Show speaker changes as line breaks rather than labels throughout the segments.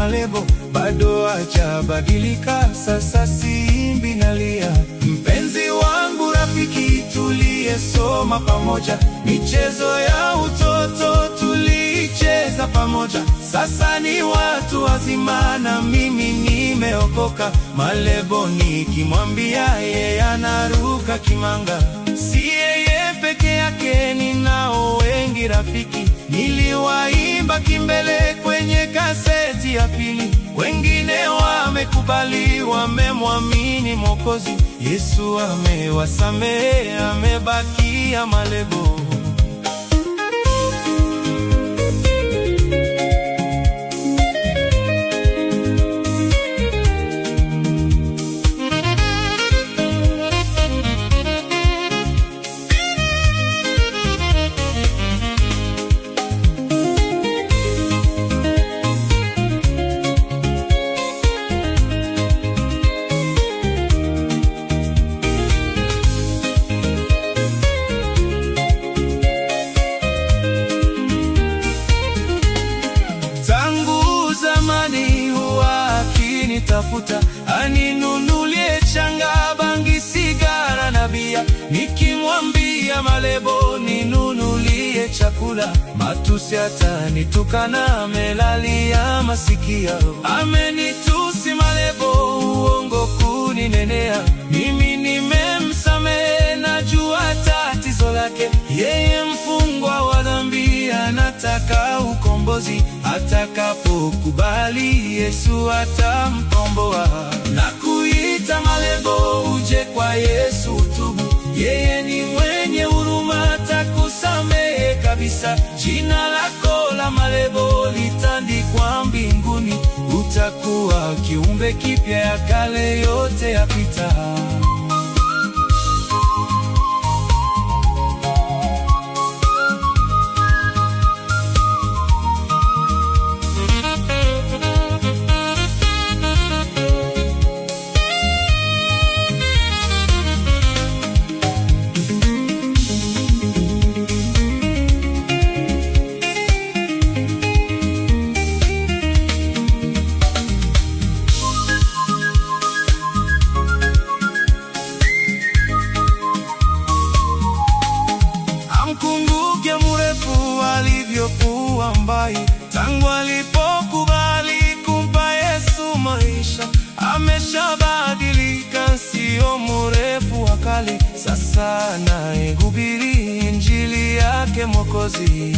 malebo, bado hajabadilika. Sasa siimbi, nalia. Mpenzi wangu, rafiki, tuliyesoma pamoja, michezo ya utoto tulicheza pamoja. Sasa ni watu wazima na mimi nimeokoka. Malebo nikimwambia, yeye anaruka kimanga. Si yeye peke yake, ninao wengi rafiki. Niliwaimba kimbele kwenye kaseti ya pili. Wengine wamekubali, wamemwamini Mwokozi. Yesu amewasamehe, amebakia malebo. Tafuta aninunulie changa, bangi, sigara na bia. Nikimwambia malebo ninunulie chakula, matusi atanitukana, amelalia masikio. Amenitusi malebo, uongo kuninenea. Mimi nimemsamehe, najua tatizo lake. Yeye mfungwa wa dhambi, anataka ukombozi. Atakapokubali, Yesu atamkomboa. Nakuita malebo, uje kwa Yesu utubu. Yeye ni mwenye huruma, atakusamehe kabisa. Jina lako la malebo litandikwa mbinguni. Utakuwa kiumbe kipya, ya kale yote yapita. Mkumbuke mrefu alivyokuwa mbai, tangu alipokubali kumpa Yesu maisha. Ameshabadilika, sio mrefu wa kale. Sasa anayehubiri injili yake Mwokozi.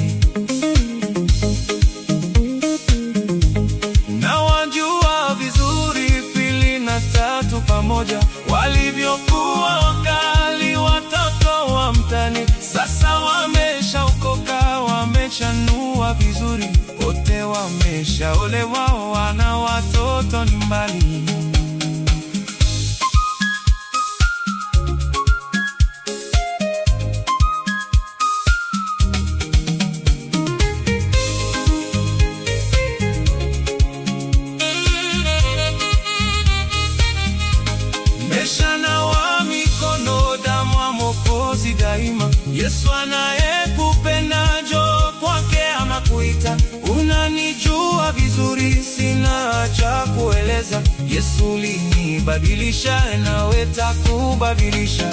Na wajua vizuri pili na tatu pamoja, walivyokuwa wakali watoto wa mtani. Sasa wameshaokoka, wamechanua vizuri. Wote wameshaolewa, wana watoto nyumbani. Meshanawa mikono, damu ya Mwokozi daima. Yesu anayekupenda, njoo kwake anakuita. Unanijua vizuri, sina cha kueleza. Yesu linibadilisha, nawe takubadilisha.